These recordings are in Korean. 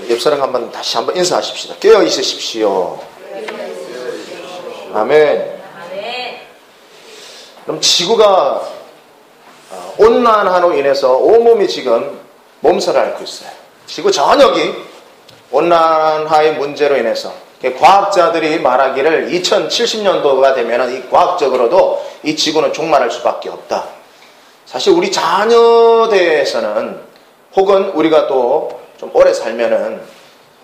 옆사람 다시 한번 인사하십시다. 깨어 있으십시오. 아멘. 그럼 지구가 온난화로 인해서 온몸이 지금 몸살을 앓고 있어요. 지구 전역이 온난화의 문제로 인해서 과학자들이 말하기를 2070년도가 되면 이 과학적으로도 이 지구는 종말할 수밖에 없다. 사실 우리 자녀대에서는 혹은 우리가 또 좀 오래 살면은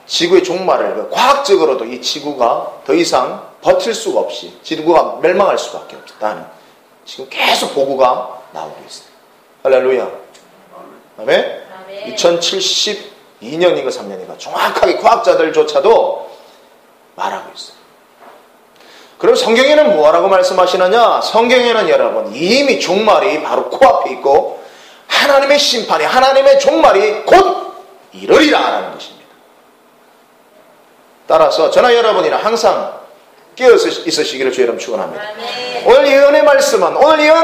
지구의 종말을 과학적으로도 이 지구가 더 이상 버틸 수가 없이 지구가 멸망할 수밖에 없다는 지금 계속 보고가 나오고 있어요. 할렐루야. 아멘. 2072년인가 3년인가 정확하게 과학자들조차도 말하고 있어요. 그럼 성경에는 뭐라고 말씀하시느냐? 성경에는 여러분 이미 종말이 바로 코앞에 있고 하나님의 심판이 하나님의 종말이 곧 이르리라라는 것입니다. 따라서 저나 여러분이나 항상 깨어 있으시기를 주의 이름 축원합니다. 오늘 예언의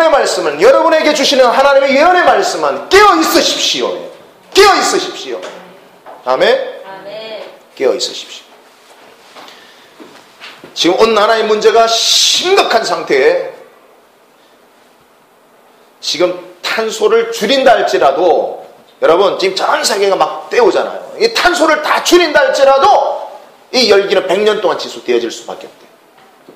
말씀은 여러분에게 주시는 하나님의 예언의 말씀은 깨어 있으십시오. 깨어 있으십시오. 아멘. 깨어 있으십시오. 지금 온난화의 문제가 심각한 상태에 지금 탄소를 줄인다 할지라도 여러분 지금 전 세계가 막 때우잖아요. 이 탄소를 다 줄인다 할지라도 이 열기는 100년 동안 지속되어질 수밖에 없대요.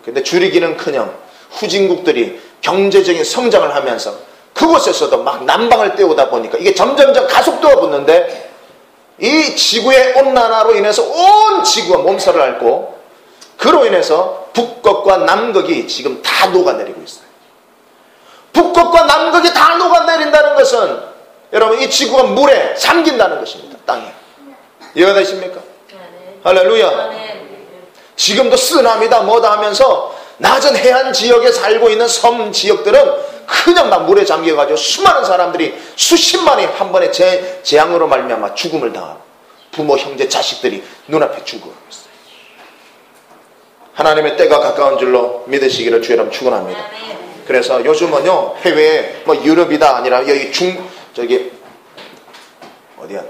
근데 줄이기는커녕 후진국들이 경제적인 성장을 하면서 그곳에서도 막 난방을 때우다 보니까 이게 점점점 가속도가 붙는데 이 지구의 온난화로 인해서 온 지구가 몸살을 앓고 그로 인해서 북극과 남극이 지금 다 녹아내리고 있어요. 북극과 남극이 다 녹아내린다는 것은 여러분 이 지구가 물에 잠긴다는 것입니다. 땅에. 이해가 되십니까? 할렐루야. 지금도 쓰나미다 뭐다 하면서 낮은 해안 지역에 살고 있는 섬 지역들은 그냥 막 물에 잠겨가지고 수많은 사람들이 수십만이 한 번에 재앙으로 말미암아 죽음을 당하고 부모 형제 자식들이 눈앞에 죽어가고 있어요. 하나님의 때가 가까운 줄로 믿으시기를 주의 이름 축원합니다. 그래서 요즘은요 해외에 뭐 유럽이다 아니라 여기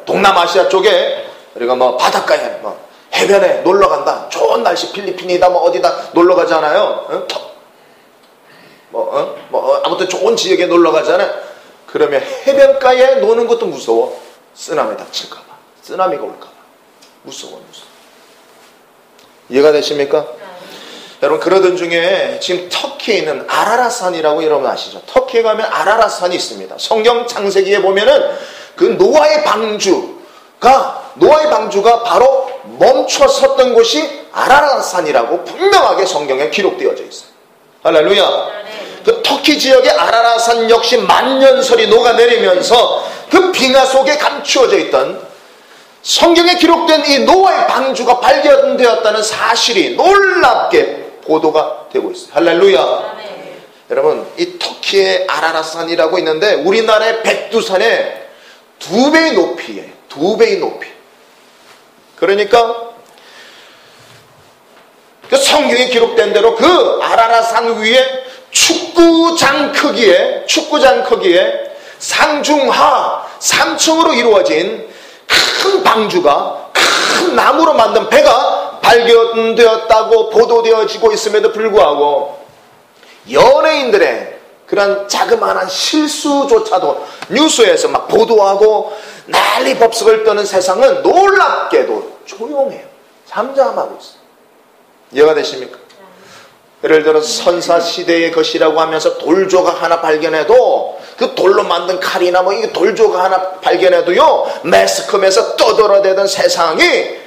동남아시아 쪽에 우리가 뭐 바닷가에 뭐 해변에 놀러 간다. 좋은 날씨 필리핀이다 뭐 어디다 놀러 가잖아요. 아무튼 좋은 지역에 놀러 가잖아요. 그러면 해변가에 노는 것도 무서워. 쓰나미 닥칠까봐. 쓰나미가 올까봐. 무서워. 이해가 되십니까? 여러분 그러던 중에 지금 터키에 있는 아라라산이라고 여러분 아시죠? 터키에 가면 아라라산이 있습니다. 성경 창세기에 보면은 그 노아의 방주가 바로 멈춰 섰던 곳이 아라라산이라고 분명하게 성경에 기록되어져 있어요. 할렐루야. 그 터키 지역의 아라라산 역시 만년설이 녹아내리면서 그 빙하 속에 감추어져 있던 성경에 기록된 이 노아의 방주가 발견되었다는 사실이 놀랍게 보도가 되고 있어요. 할렐루야. 여러분 이 터키의 아라라산이라고 있는데 우리나라의 백두산의 2배의 높이에요. 2배의 높이. 그러니까 그 성경에 기록된 대로 그 아라라산 위에 축구장 크기에 상중하 3층으로 이루어진 큰 방주가 큰 나무로 만든 배가 발견되었다고 보도되어지고 있음에도 불구하고 연예인들의 그런 자그마한 실수조차도 뉴스에서 막 보도하고 난리 법석을 떠는 세상은 놀랍게도 조용해요. 잠잠하고 있어요. 이해가 되십니까? 예를 들어 선사시대의 것이라고 하면서 돌조각 하나 발견해도 그 돌로 만든 칼이나 뭐 이 돌조각 하나 발견해도요 매스컴에서 떠들어대던 세상이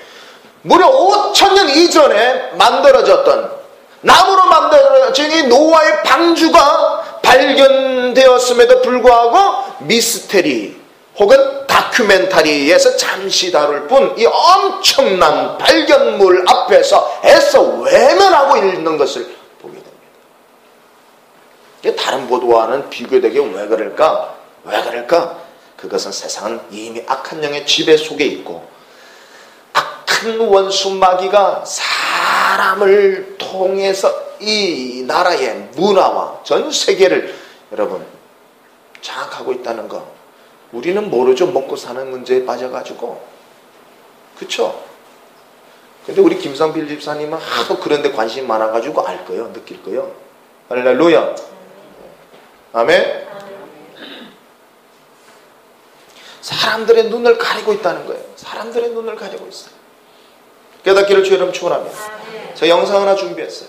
무려 5,000년 이전에 만들어졌던 나무로 만들어진 이 노아의 방주가 발견되었음에도 불구하고 미스테리 혹은 다큐멘터리에서 잠시 다룰 뿐 이 엄청난 발견물 앞에서 애써 외면하고 있는 것을 보게 됩니다. 다른 보도와는 비교되게 왜 그럴까? 그것은 세상은 이미 악한 영의 지배 속에 있고 악한 원수 마귀가 사람을 통해서 이 나라의 문화와 전 세계를 여러분 장악하고 있다는 거 우리는 모르죠. 먹고 사는 문제에 빠져가지고 그쵸? 근데 우리 김성필 집사님은 하도 그런 데 관심이 많아가지고 알 거예요. 느낄 거예요. 할렐루야. 아멘. 사람들의 눈을 가리고 있다는 거예요. 사람들의 눈을 가리고 있어요. 깨닫기를 주의 이름 축원합니다. 제가 영상 하나 준비했어요.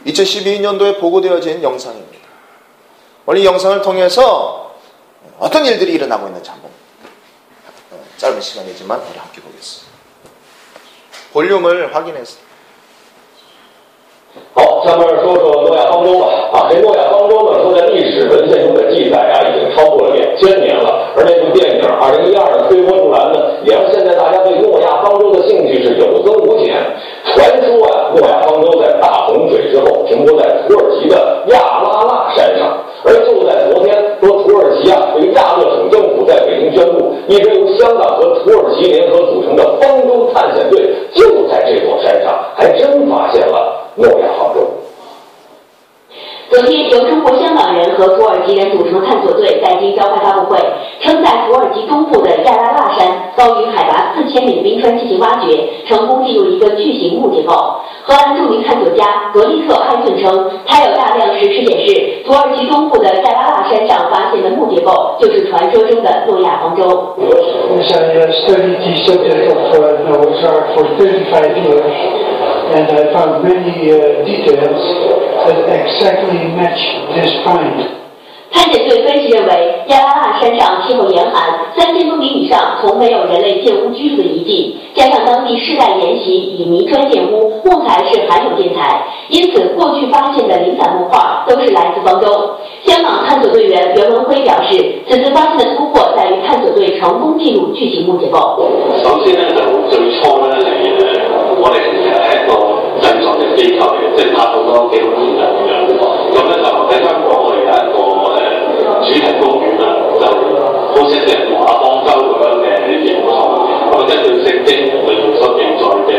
2012년도에 보고되어진 영상입니다. 오늘 이 영상을 통해서 어떤 일들이 일어나고 있는지 한번 짧은 시간이지만 우리 함께 보겠습니다. 볼륨을 확인했어요. 好，下面说说诺亚方舟吧。这诺亚方舟呢，说在历史文献中的记载已经超过了2000年了。而那部电影2012的推波助澜呢，也让现在大家对诺亚方舟的兴趣是有增无减。传说诺亚方舟在大洪水之后停泊在土耳其的亚拉腊山上，而就在昨天，说土耳其这个亚勒省政府在北京宣布，一支由香港和土耳其联合组成的方舟探险队就在这座山上，还真发现了诺亚方舟。昨天，由中国香港人和土耳其人组成的探索队在京召开发布会，称在土耳其东部的亚拉腊山高于海拔4000米的冰川进行挖掘，成功进入一个巨型木结构。荷兰著名探索家格利特·埃顿称，他有大量实质显示，土耳其东部的亚拉腊山上发现的木结构就是传说中的诺亚方舟。Yes, I studied the subject of Noah's Ark for 35 years, and I found many details that exactly match this find. 探险队分析认为，亚拉腊山上气候严寒，3000公里以上从没有人类建屋居住的遗迹，加上当地世代沿袭以泥砖建屋，木材是罕有建材，因此过去发现的零散木块都是来自方舟。香港探索队员袁文辉表示，此次发现的突破在于探索队成功进入巨型木结构。首先呢，就最初呢係我哋其實係一個印狀嘅機構嚟，即係拍好多紀錄片啊咁樣。咁咧就喺香港我哋有一個主題公園啦，就好似一隻諾亞方舟咁樣嘅形狀，咁根據聖經裏面所記載嘅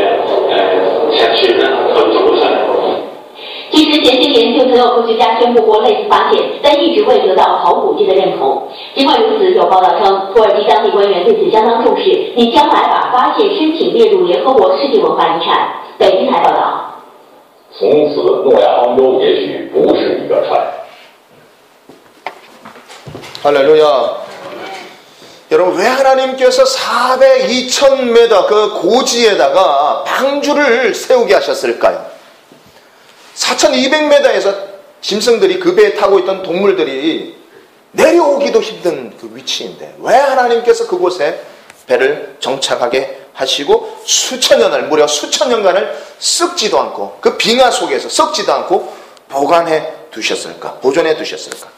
尺寸咧去做咗出嚟。其實前些年就曾有科學家宣布過類似發現，但一直未得到考古界的認同。儘管如此，有報道稱，土耳其當地官員對此相當重視，你將來把發現申請列入聯合國世界文化遺產。北京台報道。從此，諾亞方舟也許不是一個船。 할렐루야. 여러분, 왜 하나님께서 400, 2000m 그 고지에다가 방주를 세우게 하셨을까요? 4200m에서 짐승들이 그 배에 타고 있던 동물들이 내려오기도 힘든 그 위치인데 왜 하나님께서 그곳에 배를 정착하게 하시고 수천 년을, 무려 수천 년간을 썩지도 않고 그 빙하 속에서 썩지도 않고 보관해 두셨을까? 보존해 두셨을까?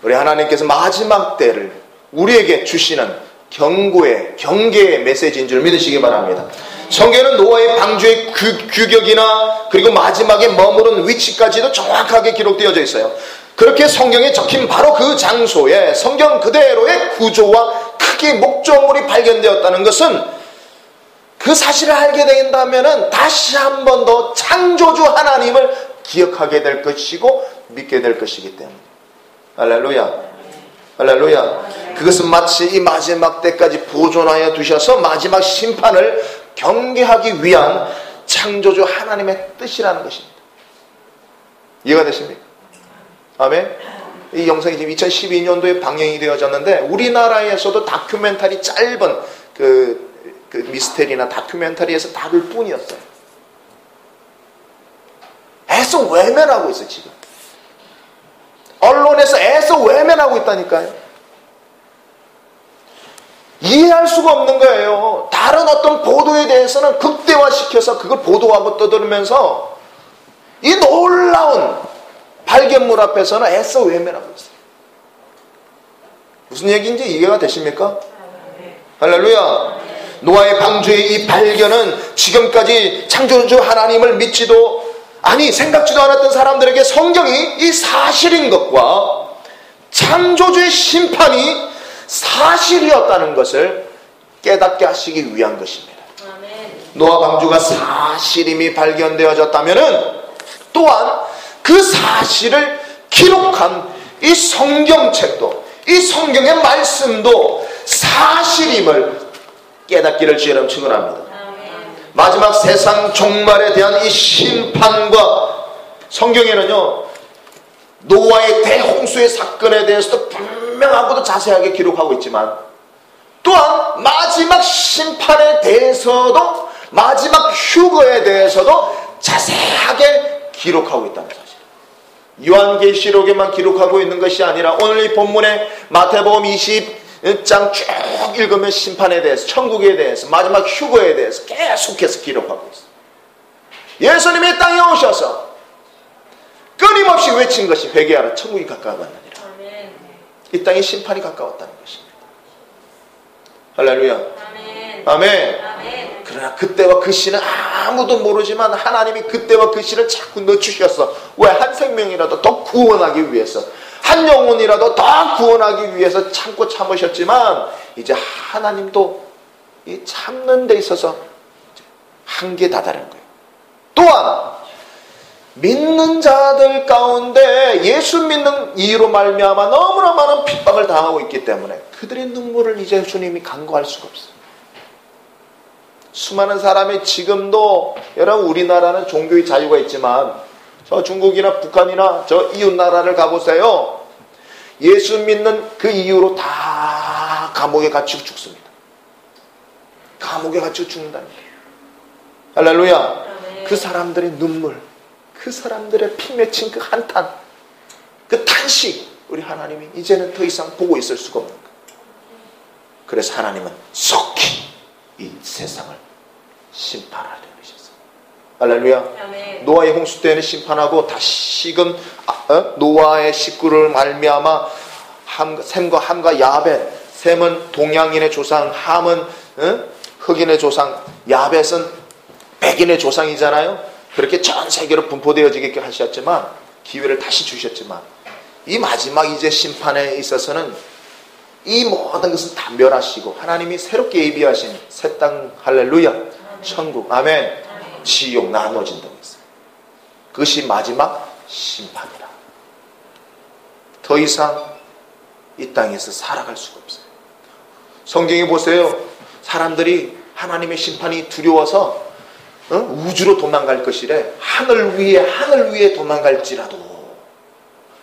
우리 하나님께서 마지막 때를 우리에게 주시는 경계의 메시지인 줄 믿으시기 바랍니다. 성경에는 노아의 방주의 규격이나 그리고 마지막에 머무른 위치까지도 정확하게 기록되어져 있어요. 그렇게 성경에 적힌 바로 그 장소에 성경 그대로의 구조와 크게 목조물이 발견되었다는 것은 그 사실을 알게 된다면 다시 한 번 더 창조주 하나님을 기억하게 될 것이고 믿게 될 것이기 때문에 할렐루야. 할렐루야. 그것은 마치 이 마지막 때까지 보존하여 두셔서 마지막 심판을 경계하기 위한 창조주 하나님의 뜻이라는 것입니다. 이해가 되십니까? 아멘. 이 영상이 지금 2012년도에 방영이 되어졌는데 우리나라에서도 다큐멘터리 짧은 그 미스테리나 다큐멘터리에서 다룰 뿐이었어요. 애써 외면하고 있어요 지금. 언론에서 애써 외면하고 있다니까요. 이해할 수가 없는 거예요. 다른 어떤 보도에 대해서는 극대화시켜서 그걸 보도하고 떠들면서 이 놀라운 발견물 앞에서는 애써 외면하고 있어요. 무슨 얘기인지 이해가 되십니까? 할렐루야. 노아의 방주의 이 발견은 지금까지 창조주 하나님을 믿지도 아니 생각지도 않았던 사람들에게 성경이 이 사실인 것과 창조주의 심판이 사실이었다는 것을 깨닫게 하시기 위한 것입니다. 노아 방주가 사실임이 발견되어졌다면 또한 그 사실을 기록한 이 성경책도 이 성경의 말씀도 사실임을 깨닫기를 주여름 축원합니다. 마지막 세상 종말에 대한 이 심판과 성경에는요 노아의 대홍수의 사건에 대해서도 분명하고도 자세하게 기록하고 있지만 또한 마지막 심판에 대해서도 마지막 휴거에 대해서도 자세하게 기록하고 있다는 사실. 요한계시록에만 기록하고 있는 것이 아니라 오늘 이 본문의 마태복음 20장 쭉 읽으면 심판에 대해서, 천국에 대해서, 마지막 휴거에 대해서 계속해서 기록하고 있어요. 예수님이 땅에 오셔서 끊임없이 외친 것이 회개하라, 천국이 가까워왔느니라. 이 땅에 심판이 가까웠다는 것입니다. 할렐루야. 아멘. 아멘. 그러나 그때와 그 시는 아무도 모르지만 하나님이 그때와 그 시를 자꾸 늦추셨어. 왜? 한 생명이라도 더 구원하기 위해서, 한 영혼이라도 더 구원하기 위해서 참으셨지만 이제 하나님도 이 참는 데 있어서 한계에 다다른 거예요. 또한 믿는 자들 가운데 예수 믿는 이유로 말미암아 너무나 많은 핍박을 당하고 있기 때문에 그들의 눈물을 이제 주님이 간과할 수가 없어요. 수많은 사람이 지금도, 여러분 우리나라는 종교의 자유가 있지만 저 중국이나 북한이나 저 이웃 나라를 가보세요. 예수 믿는 그 이유로 다 감옥에 갇히고 죽습니다. 감옥에 갇히고 죽는다는 거예요. 할렐루야. 그 사람들의 눈물, 그 사람들의 피 맺힌 그 한탄, 그 탄식, 우리 하나님이 이제는 더 이상 보고 있을 수가 없는 거예요. 그래서 하나님은 속히 이 세상을 심판하려 그러셨어요. 할렐루야. 노아의 홍수 때는 심판하고 다시금 노아의 식구를 말미암아 셈과 함과 야벳, 셈은 동양인의 조상, 함은 흑인의 조상, 야벳은 백인의 조상이잖아요. 그렇게 전 세계로 분포되어지게 하셨지만, 기회를 다시 주셨지만, 이 마지막 이제 심판에 있어서는 이 모든 것은 다 멸하시고 하나님이 새롭게 예비하신 새 땅, 할렐루야, 천국, 아멘, 지옥 나눠진다고 했어요. 그것이 마지막 심판이라. 더 이상 이 땅에서 살아갈 수가 없어요. 성경에 보세요. 사람들이 하나님의 심판이 두려워서 우주로 도망갈 것이래. 하늘 위에 도망갈지라도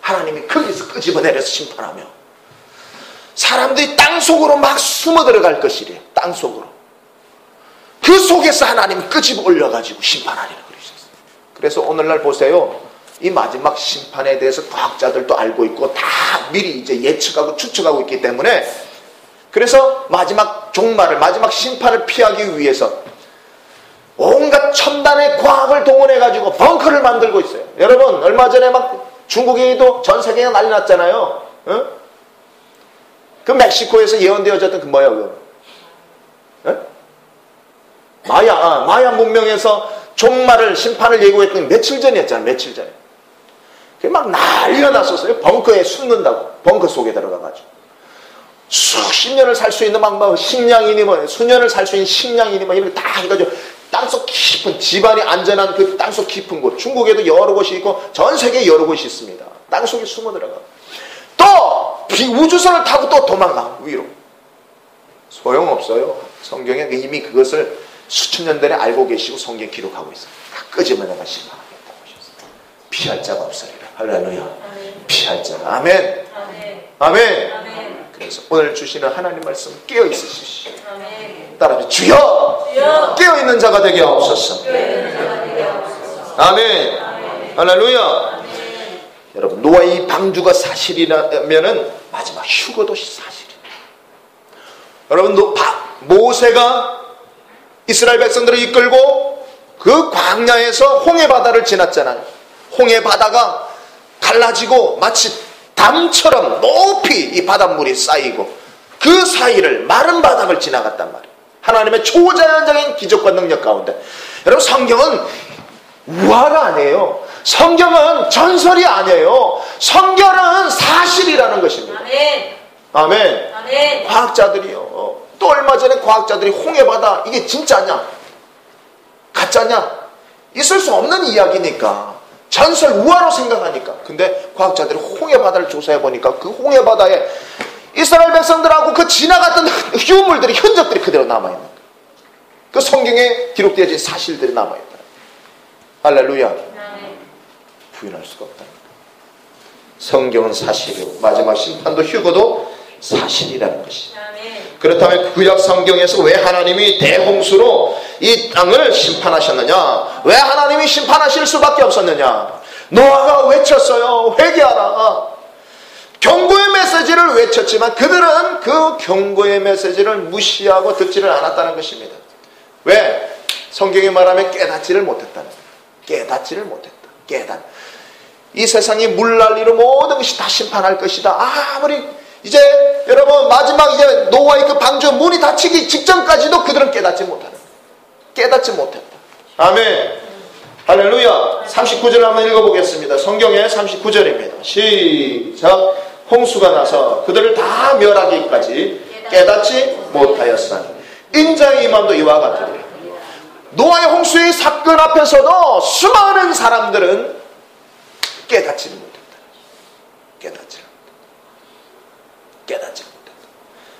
하나님이 거기서 끄집어내려서 심판하며 사람들이 땅속으로 막 숨어 들어갈 것이래. 땅속으로. 그 속에서 하나님이 끄집어 올려가지고 심판하리라 그러셨어요. 그래서 오늘날 보세요. 이 마지막 심판에 대해서 과학자들도 알고 있고 다 미리 이제 예측하고 추측하고 있기 때문에, 그래서 마지막 종말을, 마지막 심판을 피하기 위해서 온갖 첨단의 과학을 동원해가지고 벙커를 만들고 있어요. 여러분, 얼마 전에 막 중국에도 전 세계가 난리 났잖아요. 응? 그 멕시코에서 예언되어졌던 그 뭐야, 그거? 응? 마야 문명에서 종말을, 심판을 예고했던 며칠 전이었잖아요. 며칠 전에. 그게 막 난리가 났었어요. 벙커에 숨는다고. 벙커 속에 들어가가지고. 수십 년을 살 수 있는 막 식량이니 수년을 살 수 있는 식량이니 이런 거 다 해가지고 땅속 깊은, 집안이 안전한 그 땅속 깊은 곳, 중국에도 여러 곳이 있고 전 세계에 여러 곳이 있습니다. 땅속에 숨어 들어가. 또 우주선을 타고 또 도망가 위로. 소용없어요. 성경에 이미 그것을 수천 년 전에 알고 계시고 성경 기록하고 있어요. 다 끄집어내가 심판하겠다고 하셨어요. 피할 자가 없으리라. 할렐루야. 피할 자가. 아멘. 아멘. 그래서 오늘 주시는 하나님 말씀 깨어 있으십시오. 따라서 주여 깨어있는 자가 되게 하옵소서. 아멘. 할렐루야. 여러분, 노아의 방주가 사실이라면은 마지막 휴거도 사실이에요. 여러분, 모세가 이스라엘 백성들을 이끌고 그 광야에서 홍해 바다를 지났잖아요. 홍해 바다가 갈라지고 마치 담처럼 높이 이 바닷물이 쌓이고 그 사이를 마른 바닥을 지나갔단 말이에요. 하나님의 초자연적인 기적과 능력 가운데. 여러분, 성경은 우화가 아니에요. 성경은 전설이 아니에요. 성경은 사실이라는 것입니다. 아멘. 아멘. 과학자들이요. 또 얼마 전에 과학자들이 홍해바다 이게 진짜냐 가짜냐 있을 수 없는 이야기니까 전설 우화로 생각하니까. 근데 과학자들이 홍해바다를 조사해보니까 그 홍해바다에 이스라엘 백성들하고 그 지나갔던 휴물들이, 흔적들이 그대로 남아있는 거예요. 그 성경에 기록되어진 사실들이 남아있다. 할렐루야. 부인할 수가 없다. 성경은 사실이고 마지막 심판도 휴거도 사실이라는 것이. 그렇다면 구약 성경에서 왜 하나님이 대홍수로 이 땅을 심판하셨느냐? 왜 하나님이 심판하실 수밖에 없었느냐? 노아가 외쳤어요. 회개하라. 경고의 메시지를 외쳤지만 그들은 그 경고의 메시지를 무시하고 듣지를 않았다는 것입니다. 왜? 성경이 말하면 깨닫지를 못했다는 거예요. 깨닫지를 못했다. 이 세상이 물난리로 모든 것이 다 심판할 것이다. 아무리 이제 여러분 마지막 이제 노아의 그 방주 문이 닫히기 직전까지도 그들은 깨닫지 못했다. 아멘. 할렐루야. 39절 한번 읽어보겠습니다. 성경의 39절입니다. 시작. 홍수가 나서 그들을 다 멸하기까지 깨닫지 못하였으니 인자의 임함도 이와 같으리라. 노아의 홍수의 사건 앞에서도 수많은 사람들은 깨닫지를 못했다. 깨닫지 못했다.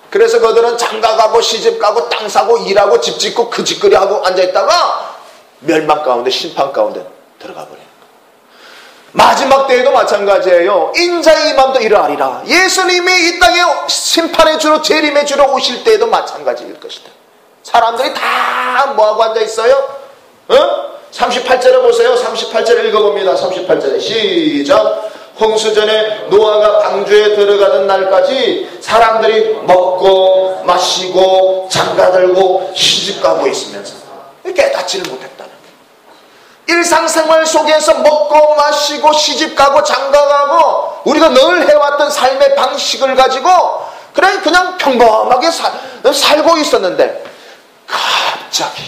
그래서 그들은 장가가고 시집가고 땅 사고 일하고 집 짓고 그 짓거리 하고 앉아있다가 멸망 가운데 심판 가운데 들어가 버려요. 마지막 때에도 마찬가지예요. 인자의 임함도 이러하리라. 예수님이 이 땅에 심판의 주로 재림의 주로 오실 때에도 마찬가지일 것이다. 사람들이 다 뭐하고 앉아있어요? 38절에 보세요. 38절 읽어봅니다. 38절에 시작. 홍수 전에 노아가 방주에 들어가던 날까지 사람들이 먹고 마시고 장가들고 시집가고 있으면서 깨닫지를 못했다는 거예요. 일상생활 속에서 먹고 마시고 시집가고 장가가고 우리가 늘 해왔던 삶의 방식을 가지고 그냥 평범하게 살고 있었는데 갑자기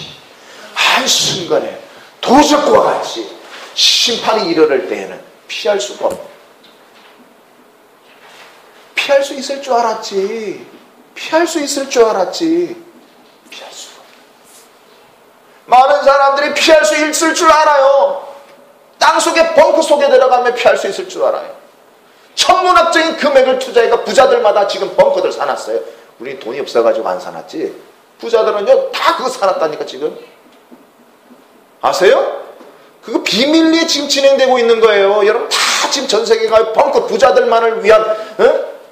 한순간에 도적과 같이 심판이 이르를 때에는 피할 수가 없는, 피할 수 있을 줄 알았지. 피할 수가 없는. 많은 사람들이 피할 수 있을 줄 알아요. 땅속에 벙커 속에 들어가면 피할 수 있을 줄 알아요. 천문학적인 금액을 투자해가 부자들마다 지금 벙커들 사놨어요. 우리 돈이 없어가지고 안 사놨지. 부자들은요 다 그거 사놨다니까 지금. 아세요? 그거 비밀리에 지금 진행되고 있는 거예요. 여러분 다 지금 전 세계가 벙커 부자들만을 위한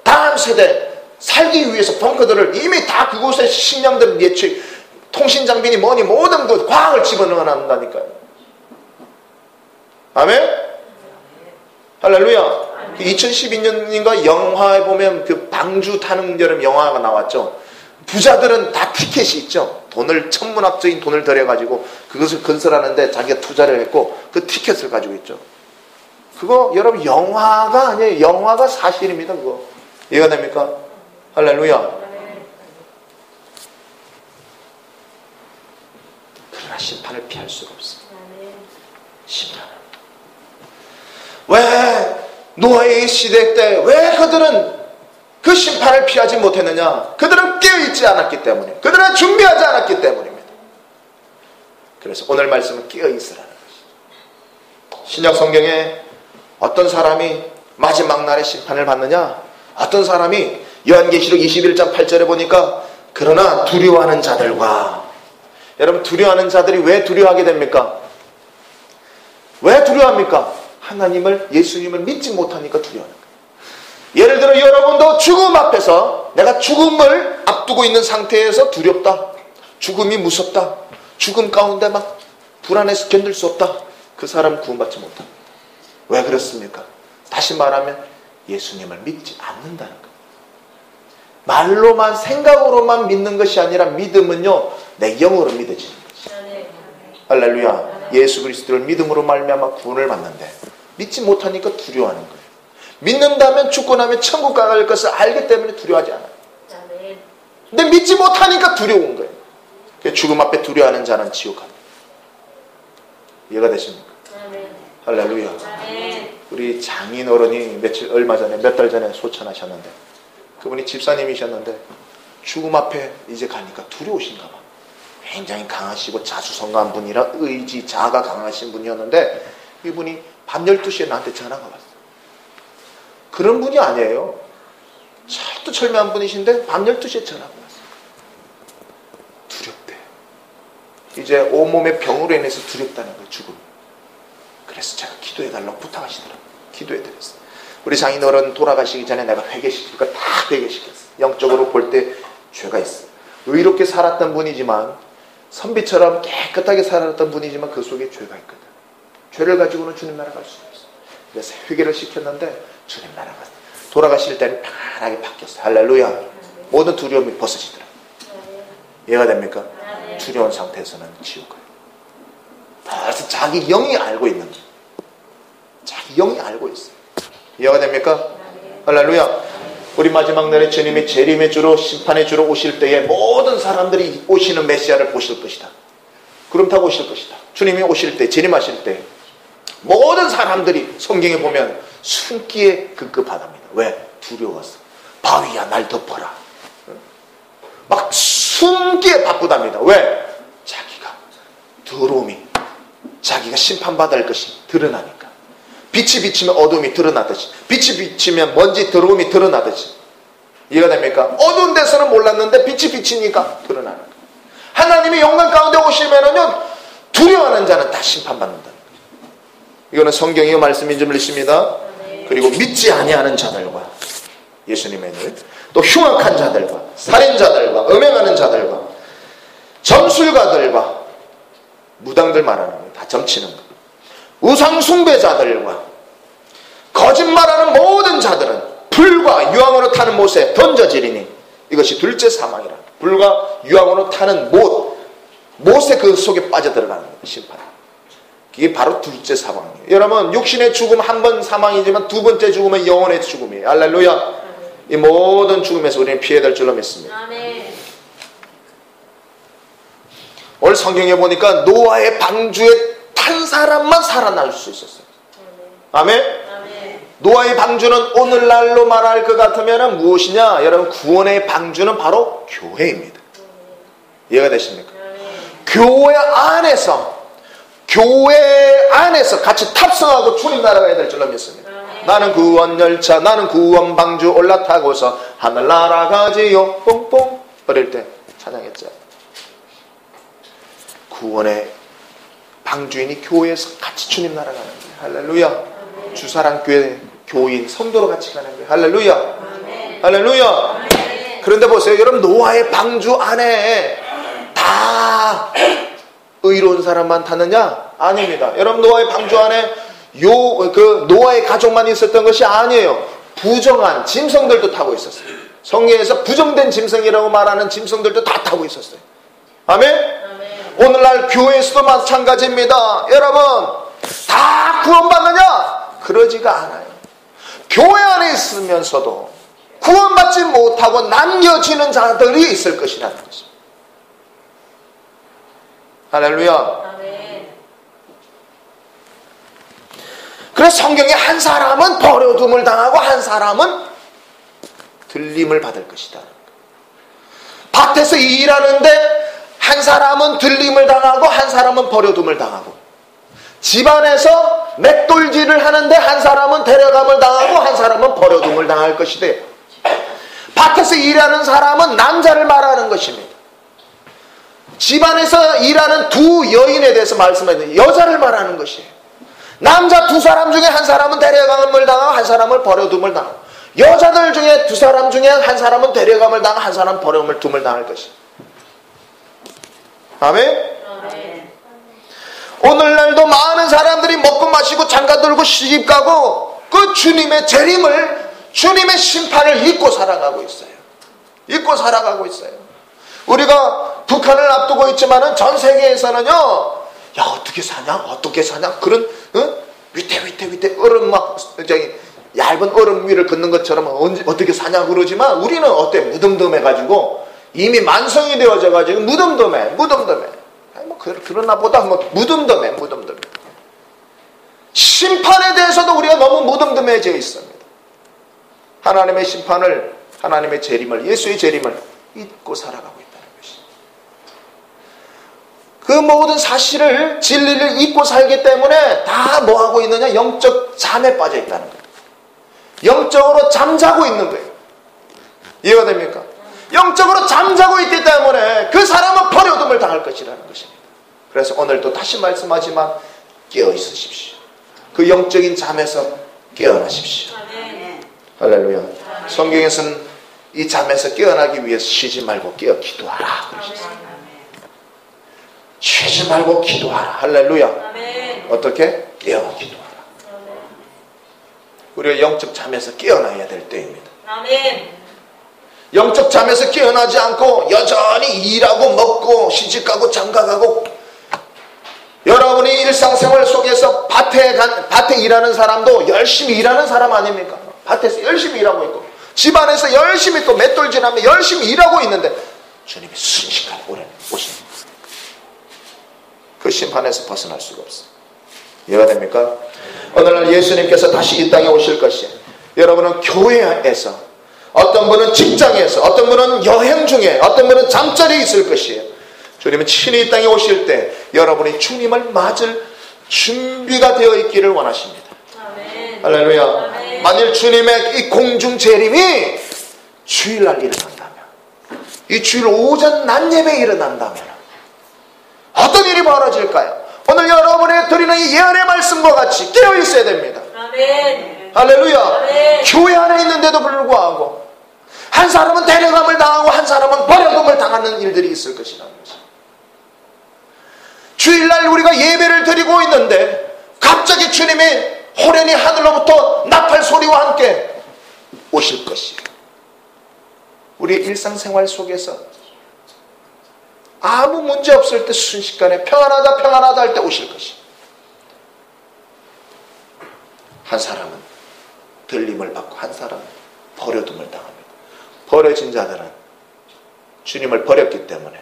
다음 세대 살기 위해서 벙커들을 이미 다 그곳에 식량들 예측 통신장비니 뭐니 모든 그 과학을 집어넣어놨다니까요. 아멘? 할렐루야. 2012년인가 영화에 보면 그 방주 타는 여름 영화가 나왔죠. 부자들은 다 티켓이 있죠. 천문학적인 돈을 들여가지고 그것을 건설하는데 자기가 투자를 했고 그 티켓을 가지고 있죠. 그거 여러분 영화가 아니에요. 영화가 사실입니다. 그거 이해가 됩니까? 할렐루야. 그러나 심판을 피할 수가 없습니다. 심판. 왜 노아의 시대 때 왜 그들은 그 심판을 피하지 못했느냐? 그들은 깨어있지 않았기 때문에, 그들은 준비하지 않았기 때문입니다. 그래서 오늘 말씀은 깨어있으라는 것이죠. 신약 성경에 어떤 사람이 마지막 날에 심판을 받느냐? 어떤 사람이 요한계시록 21장 8절에 보니까 그러나 두려워하는 자들과, 여러분 두려워하는 자들이 왜 두려워하게 됩니까? 왜 두려워합니까? 하나님을, 예수님을 믿지 못하니까 두려워하는 거예요. 예를 들어 여러분도 죽음 앞에서 내가 죽음을 앞두고 있는 상태에서 두렵다, 죽음이 무섭다, 죽음 가운데 막 불안해서 견딜 수 없다, 그 사람은 구원받지 못합니다. 왜 그렇습니까? 다시 말하면 예수님을 믿지 않는다는 거예요. 말로만 생각으로만 믿는 것이 아니라 믿음은요 내 영으로 믿어지는 것이에요. 할렐루야. 예수 그리스도를 믿음으로 말미암아 구원을 받는데 믿지 못하니까 두려워하는 거예요. 믿는다면 죽고 나면 천국 갈 것을 알기 때문에 두려워하지 않아요. 근데 믿지 못하니까 두려운 거예요. 죽음 앞에 두려워하는 자는 지옥 갑니다. 이해가 되십니까? 할렐루야. 우리 장인 어른이 몇 달 전에 소천하셨는데, 그분이 집사님이셨는데 죽음 앞에 이제 가니까 두려우신가 봐. 굉장히 강하시고 자수성가한 분이라 의지, 자아가 강하신 분이었는데 이분이 밤 12시에 나한테 전화가 왔어요. 그런 분이 아니에요. 철두철미한 분이신데 밤 12시에 전화가 왔어요. 두렵대. 이제 온몸의 병으로 인해서 두렵다는 거예요. 죽음. 그래서 제가 기도해달라고 부탁하시더라고요. 기도해드렸어요. 우리 장인어른 돌아가시기 전에 내가 회개시킬 거 다 회개시켰어요. 영적으로 볼 때 죄가 있어요. 의롭게 살았던 분이지만, 선비처럼 깨끗하게 살았던 분이지만 그 속에 죄가 있거든. 죄를 가지고는 주님 나라 갈 수가 없어요. 그래서 회개를 시켰는데 주님 나라 갔어요. 돌아가실 때는 편안하게 바뀌었어요. 할렐루야. 모든 두려움이 벗어지더라고요. 이해가 됩니까? 두려운 상태에서는 지옥 가요. 그래서 자기 영이 알고 있는 거예요. 자기 영이 알고 있어요. 이해가 됩니까? 할렐루야. 우리 마지막 날에 주님이 재림의 주로 심판의 주로 오실 때에 모든 사람들이 오시는 메시아를 보실 것이다. 구름 타고 오실 것이다. 주님이 오실 때, 재림하실 때 모든 사람들이 성경에 보면 숨기에 급급하답니다. 왜? 두려워서. 바위야 날 덮어라. 막 숨기에 바쁘답니다. 왜? 자기가 더러움이, 자기가 심판받을 것이 드러나니까. 빛이 비치면 어둠이 드러나듯이, 빛이 비치면 먼지 더러움이 드러나듯이. 이해가 됩니까? 어두운 데서는 몰랐는데 빛이 비치니까 드러나는 거예요. 하나님이 영광 가운데 오시면은요, 두려워하는 자는 다 심판받는다는 거예요. 이거는 성경의 말씀인 줄 믿습니다. 그리고 믿지 아니하는 자들과 예수님의 일, 또 흉악한 자들과 살인자들과 음행하는 자들과 점술가들과 무당들 말하는 거예요. 다 점치는 거. 우상 숭배자들과 거짓말하는 모든 자들은 불과 유황으로 타는 못에 던져지리니 이것이 둘째 사망이라. 불과 유황으로 타는 못에 그 속에 빠져들어가는 거예요. 심판. 이게 바로 둘째 사망이에요. 여러분, 육신의 죽음 한 번 사망이지만 두 번째 죽음은 영혼의 죽음이에요. 할렐루야. 이 모든 죽음에서 우리는 피해야 될 줄로 믿습니다. 오늘 성경에 보니까 노아의 방주에 탄 사람만 살아날 수 있었어요. 아멘? 노아의 방주는 오늘날로 말할 것 같으면 무엇이냐? 여러분, 구원의 방주는 바로 교회입니다. 이해가 되십니까? 교회 안에서 같이 탑승하고 주님 나라가야 될 줄로 믿습니다. 나는 구원 열차, 나는 구원 방주 올라타고서 하늘 날아가지요. 뽕뽕. 어릴 때 찬양했죠. 구원의 방주인이 교회에서 같이 주님 나라가는 거예요. 할렐루야. 주사랑교회 교인 성도로 같이 가는 거예요. 할렐루야. 할렐루야. 그런데 보세요. 여러분, 노아의 방주 안에 다 의로운 사람만 타느냐? 아닙니다. 여러분, 노아의 방주 안에 노아의 가족만 있었던 것이 아니에요. 부정한 짐승들도 타고 있었어요. 성경에서 부정된 짐승이라고 말하는 짐승들도 다 타고 있었어요. 아멘? 오늘날 교회에서도 마찬가지입니다. 여러분, 다 구원받느냐? 그러지가 않아요. 교회 안에 있으면서도 구원받지 못하고 남겨지는 자들이 있을 것이라는 것입니다. 할렐루야. 그래서 성경에 한 사람은 버려둠을 당하고 한 사람은 들림을 받을 것이다. 밭에서 일하는데 한 사람은 들림을 당하고 한 사람은 버려둠을 당하고, 집안에서 맷돌질을 하는데 한 사람은 데려감을 당하고 한 사람은 버려둠을 당할 것이 돼요. 밭에서 일하는 사람은 남자를 말하는 것입니다. 집안에서 일하는 두 여인에 대해서 말씀하는데 여자를 말하는 것이에요. 남자 두 사람 중에 한 사람은 데려감을 당하고 한 사람은 버려둠을 당하고, 여자들 중에 두 사람 중에 한 사람은 데려감을 당하고 한 사람은 버려둠을 당할 것이에요. 아멘? 오늘날도 많은 사람들이 먹고 마시고 장가 들고 시집가고 그 주님의 재림을, 주님의 심판을 잊고 살아가고 있어요. 잊고 살아가고 있어요. 우리가 북한을 앞두고 있지만은 전 세계에서는요, 야, 어떻게 사냐 그런 위태 얼음 막 저기 얇은 얼음 위를 걷는 것처럼 어떻게 사냐 그러지만, 우리는 어때? 무덤덤해가지고 이미 만성이 되어져가지고 무덤덤해. 뭐 그러나 보다 뭐 무덤덤해. 심판에 대해서도 우리가 너무 무덤덤해져 있습니다. 하나님의 심판을, 하나님의 재림을, 예수의 재림을 잊고 살아가고 있다는 것이. 그 모든 사실을, 진리를 잊고 살기 때문에 다 뭐하고 있느냐? 영적 잠에 빠져 있다는 거예요. 영적으로 잠자고 있는 거예요. 이해가 됩니까? 영적으로 잠자고 있기 때문에 그 사람은 버려둠을 당할 것이라는 것입니다. 그래서 오늘도 다시 말씀하지만 깨어 있으십시오. 그 영적인 잠에서 깨어나십시오. 할렐루야. 성경에서는 이 잠에서 깨어나기 위해서 쉬지 말고 깨어 기도하라 그러셨어요. 쉬지 말고 기도하라. 할렐루야. 어떻게? 깨어 기도하라. 우리가 영적 잠에서 깨어나야 될 때입니다. 영적 잠에서 깨어나지 않고 여전히 일하고 먹고 시집가고 장가가고, 여러분이 일상생활 속에서 밭에 일하는 사람도 열심히 일하는 사람 아닙니까? 밭에서 열심히 일하고 있고 집안에서 열심히 또 맷돌질하며 열심히 일하고 있는데 주님이 순식간에 오십니다. 그 심판에서 벗어날 수가 없어요. 이해가 됩니까? 오늘날 예수님께서 다시 이 땅에 오실 것이에요. 여러분은 교회에서, 어떤 분은 직장에서, 어떤 분은 여행 중에, 어떤 분은 잠자리에 있을 것이에요. 주님은 친히 이 땅에 오실 때 여러분이 주님을 맞을 준비가 되어 있기를 원하십니다. 아멘. 할렐루야. 아멘. 만일 주님의 이 공중 재림이 주일날 일어난다면, 이 주일 오전 낮예배에 일어난다면 어떤 일이 벌어질까요? 오늘 여러분이 드리는 이 예언의 말씀과 같이 깨어 있어야 됩니다. 아멘. 할렐루야. 아멘. 교회 안에 있는데도 불구하고 한 사람은 데려감을 당하고 한 사람은 버려감을 당하는 일들이 있을 것이라는 것입니다. 주일날 우리가 예배를 드리고 있는데 갑자기 주님이 호련히 하늘로부터 나팔 소리와 함께 오실 것이에요. 우리 일상생활 속에서 아무 문제 없을 때 순식간에 평안하다 할 때 오실 것이에요. 한 사람은 들림을 받고 한 사람은 버려둠을 당합니다. 버려진 자들은 주님을 버렸기 때문에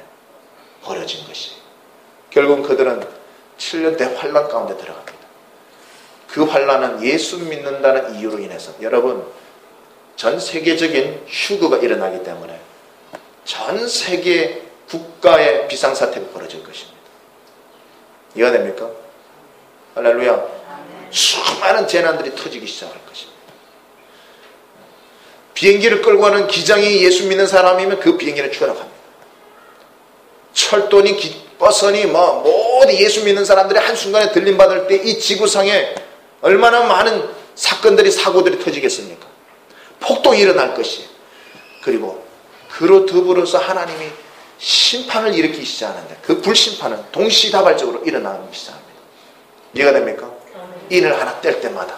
버려진 것이에요. 결국 그들은 7년대 환난 가운데 들어갑니다. 그 환난은 예수 믿는다는 이유로 인해서, 여러분, 전 세계적인 휴거가 일어나기 때문에 전 세계 국가의 비상사태가 벌어질 것입니다. 이해가 됩니까? 할렐루야. 수많은 재난들이 터지기 시작할 것입니다. 비행기를 끌고 가는 기장이 예수 믿는 사람이면 그 비행기는 추락합니다. 철도니 버스니 모든 예수 믿는 사람들이 한순간에 들림받을 때 이 지구상에 얼마나 많은 사건들이, 사고들이 터지겠습니까? 폭동이 일어날 것이에요. 그리고 그로 더불어서 하나님이 심판을 일으키기 시작하는데 그 불심판은 동시다발적으로 일어나기 시작합니다. 이해가 됩니까? 인을 하나 뗄 때마다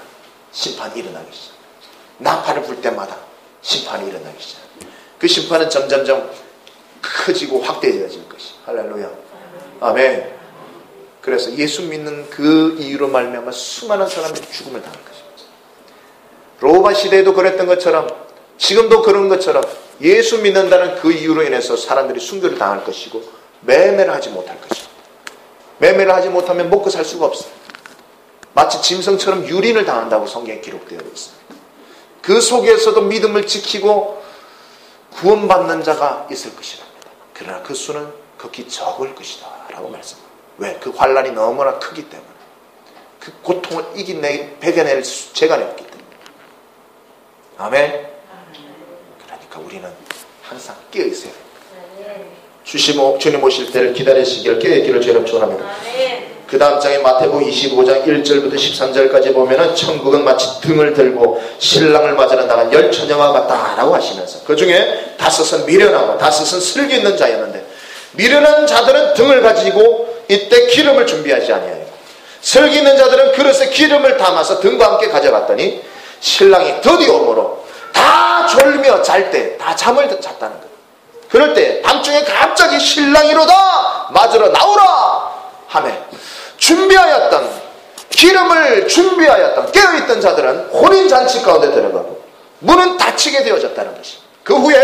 심판이 일어나기 시작합니다. 나팔을 불 때마다 심판이 일어나기 시작합니다. 그 심판은 점점점 커지고 확대되어질 것이. 할렐루야. 아멘. 그래서 예수 믿는 그 이유로 말미암아 수많은 사람들이 죽음을 당할 것입니다. 로마 시대에도 그랬던 것처럼 지금도 그런 것처럼 예수 믿는다는 그 이유로 인해서 사람들이 순교를 당할 것이고 매매를 하지 못할 것입니다. 매매를 하지 못하면 먹고 살 수가 없어요. 마치 짐승처럼 유린을 당한다고 성경에 기록되어 있습니다. 그 속에서도 믿음을 지키고 구원받는 자가 있을 것이랍니다. 그러나 그 수는 극히 적을 것이다 라고 말씀합니다. 왜? 그 환난이 너무나 크기 때문에, 그 고통을 배겨낼 재간이 없기 때문에. 아멘. 그러니까 우리는 항상 깨어 있어야 됩니다. 주님 오실 때를 기다리시기를 깨어있기를 주님 축원합니다. 그 다음 장에 마태복음 25장 1절부터 13절까지 보면은 천국은 마치 등을 들고 신랑을 맞으러 나간 열 처녀와 같다라고 하시면서, 그 중에 5은 미련하고 5은 슬기 있는 자였는데, 미련한 자들은 등을 가지고 이때 기름을 준비하지 아니하였고, 슬기 있는 자들은 그릇에 기름을 담아서 등과 함께 가져갔더니 신랑이 드디어 오므로 다 졸며 잘 때 다 잠을 잤다는 거예요. 그럴 때 밤중에 갑자기 신랑이로다 맞으러 나오라 하며 기름을 준비하였던 깨어있던 자들은 혼인잔치 가운데 들어가고 문은 닫히게 되어졌다는 것이. 그 후에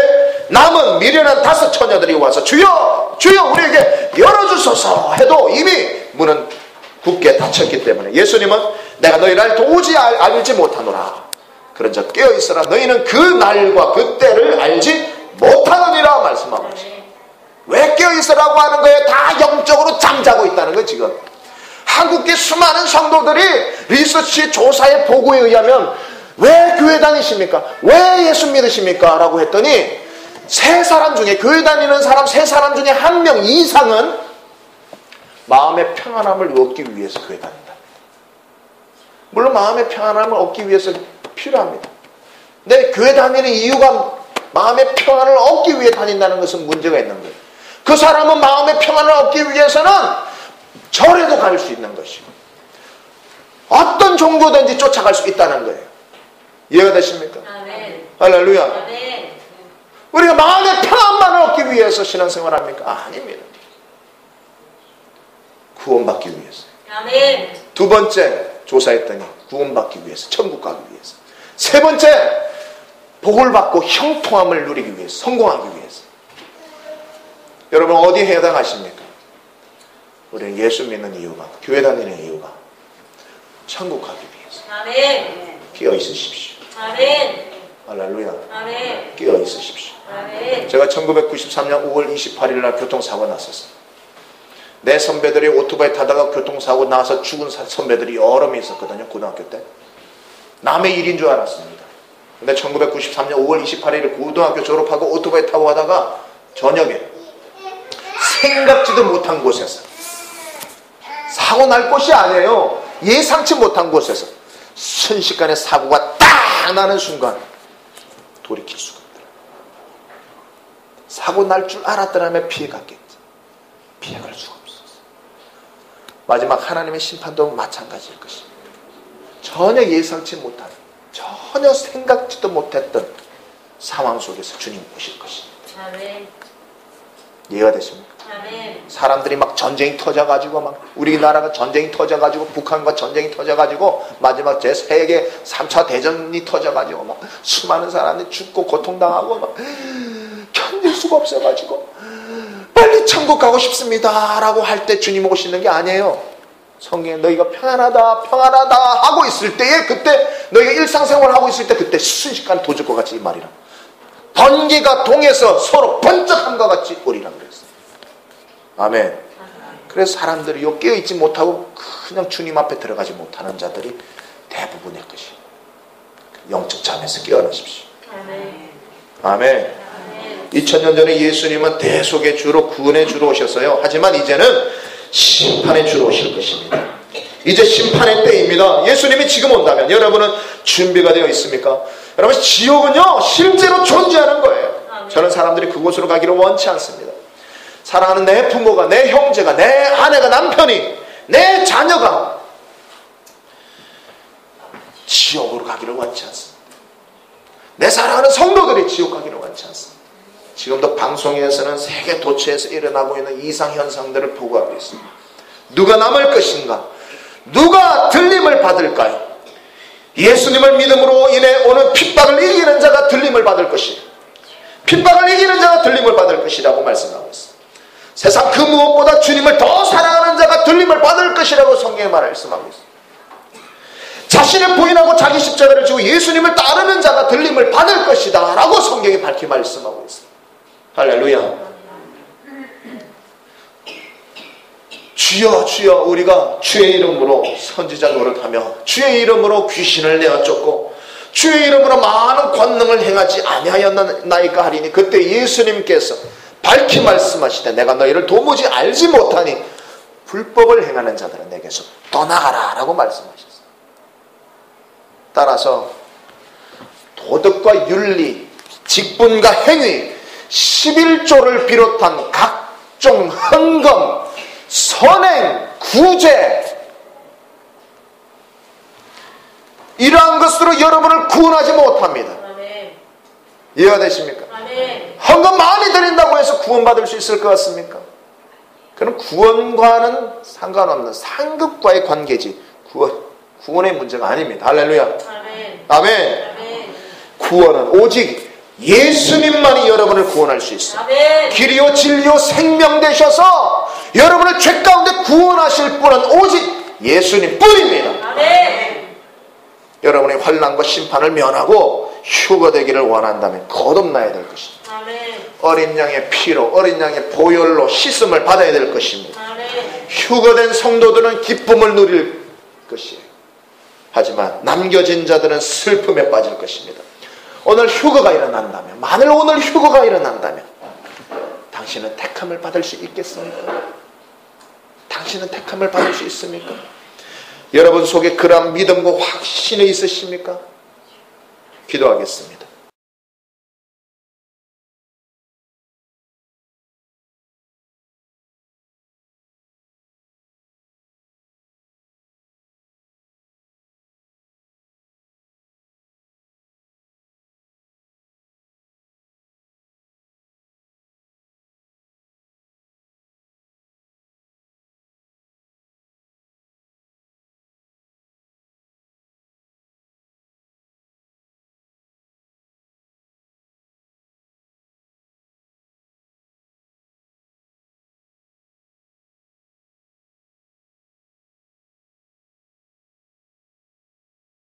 남은 미련한 5 처녀들이 와서 주여 주여 우리에게 열어주소서 해도 이미 문은 굳게 닫혔기 때문에 예수님은 내가 너희를 도무지 알지 못하노라. 그런즉 깨어있으라. 너희는 그 날과 그 때를 알지 못하느니라 말씀하고 있습니다. 왜 깨어있으라고 하는 거예요? 다 영적으로 잠자고 있다는 거예요. 지금 한국계 수많은 성도들이 리서치 조사의 보고에 의하면 왜 교회 다니십니까? 왜 예수 믿으십니까? 라고 했더니 교회 다니는 사람 3사람 중에 1명 이상은 마음의 평안함을 얻기 위해서 교회 다닌다. 물론 마음의 평안함을 얻기 위해서 필요합니다. 근데 교회 다니는 이유가 마음의 평안을 얻기 위해 다닌다는 것은 문제가 있는 거예요. 그 사람은 마음의 평안을 얻기 위해서는 절에도 갈 수 있는 것이고 어떤 종교든지 쫓아갈 수 있다는 거예요. 이해가 되십니까? 아멘. 할렐루야. 아멘. 우리가 마음의 평안만을 얻기 위해서 신앙생활 합니까? 아닙니다. 구원받기 위해서. 아멘. 두 번째 조사했더니 구원받기 위해서, 천국 가기 위해서. 세 번째 복을 받고 형통함을 누리기 위해서, 성공하기 위해서. 여러분 어디에 해당하십니까? 우리는 예수 믿는 이유가, 교회 다니는 이유가 천국 가기 위해서. 아멘. 끼어 있으십시오. 아멘. 할렐루야. 아멘. 끼어 있으십시오. 아멘. 제가 1993년 5월 28일 날 교통사고 났었어요. 내 선배들이 오토바이 타다가 교통사고 나서 죽은 선배들이 여러 명 있었거든요. 고등학교 때. 남의 일인 줄 알았습니다. 근데 1993년 5월 28일 고등학교 졸업하고 오토바이 타고 가다가 저녁에 생각지도 못한 곳에서, 사고 날 곳이 아니에요, 예상치 못한 곳에서 순식간에 사고가 딱 나는 순간 돌이킬 수가 없더라. 사고 날 줄 알았더라면 피해갔겠지. 피해갈 수가 없었어. 마지막 하나님의 심판도 마찬가지일 것입니다. 전혀 예상치 못한, 전혀 생각지도 못했던 상황 속에서 주님 오실 것입니다. 아멘. 이해가 되십니까? 아멘. 사람들이 막 전쟁이 터져가지고, 막 우리나라가 전쟁이 터져가지고, 북한과 전쟁이 터져가지고, 마지막 제3계 3차 대전이 터져가지고 막 수많은 사람들이 죽고 고통당하고 막 견딜 수가 없어가지고 빨리 천국 가고 싶습니다 라고 할 때 주님 오시는 게 아니에요. 성경에 너희가 평안하다 평안하다 하고 있을 때에, 그때 너희가 일상생활 하고 있을 때 그때 순식간에 도질 것 같이 이 말이라. 번개가 동에서 서로 번쩍한 것 같이 오리라 그랬어요. 아멘. 그래서 사람들이 요 깨어있지 못하고 그냥 주님 앞에 들어가지 못하는 자들이 대부분의 것이. 영적 잠에서 깨어나십시오. 아멘. 아멘. 2000년 전에 예수님은 대속의 주로, 구원의 주로 오셨어요. 하지만 이제는 심판의 주로 오실 것입니다. 이제 심판의 때입니다. 예수님이 지금 온다면 여러분은 준비가 되어 있습니까? 여러분, 지옥은요 실제로 존재하는 거예요. 저는 사람들이 그곳으로 가기를 원치 않습니다. 사랑하는 내 부모가, 내 형제가, 내 아내가, 남편이, 내 자녀가 지옥으로 가기를 원치 않습니다. 내 사랑하는 성도들이 지옥 가기를 원치 않습니다. 지금도 방송에서는 세계 도처에서 일어나고 있는 이상현상들을 보고하고 있습니다. 누가 남을 것인가? 누가 들림을 받을까요? 예수님을 믿음으로 인해 오는 핍박을 이기는 자가 들림을 받을 것이다. 핍박을 이기는 자가 들림을 받을 것이라고 말씀하고 있습니다. 세상 그 무엇보다 주님을 더 사랑하는 자가 들림을 받을 것이라고 성경에 말씀하고 있습니다. 자신을 부인하고 자기 십자가를 지고 예수님을 따르는 자가 들림을 받을 것이다 라고 성경에 밝히 말씀하고 있습니다. 할렐루야. 주여 주여, 우리가 주의 이름으로 선지자 노릇하며 주의 이름으로 귀신을 내어쫓고 주의 이름으로 많은 권능을 행하지 아니하였나이까 하리니, 그때 예수님께서 밝히 말씀하시되 내가 너희를 도무지 알지 못하니 불법을 행하는 자들은 내게서 떠나가라 라고 말씀하셨어요. 따라서 도덕과 윤리, 직분과 행위, 11조를 비롯한 각종 헌금, 선행, 구제, 이러한 것으로 여러분을 구원하지 못합니다. 아멘. 이해가 되십니까? 아멘. 헌금 많이 드린다고 해서 구원받을 수 있을 것 같습니까? 그건 구원과는 상관없는 상급과의 관계지 구원의 문제가 아닙니다. 할렐루야. 아멘. 아멘. 아멘. 구원은 오직 예수님만이 여러분을 구원할 수 있어요. 아멘. 길이요 진리요 생명 되셔서 여러분을 죄 가운데 구원하실 분은 오직 예수님 뿐입니다. 아멘. 여러분의 환난과 심판을 면하고 휴거되기를 원한다면 거듭나야 될 것입니다. 아멘. 어린 양의 피로, 어린 양의 보혈로 씻음을 받아야 될 것입니다. 아멘. 휴거된 성도들은 기쁨을 누릴 것이에요. 하지만 남겨진 자들은 슬픔에 빠질 것입니다. 오늘 휴거가 일어난다면, 만일 오늘 휴거가 일어난다면 당신은 택함을 받을 수 있겠습니까? 당신은 택함을 받을 수 있습니까? 여러분 속에 그러한 믿음과 확신이 있으십니까? 기도하겠습니다.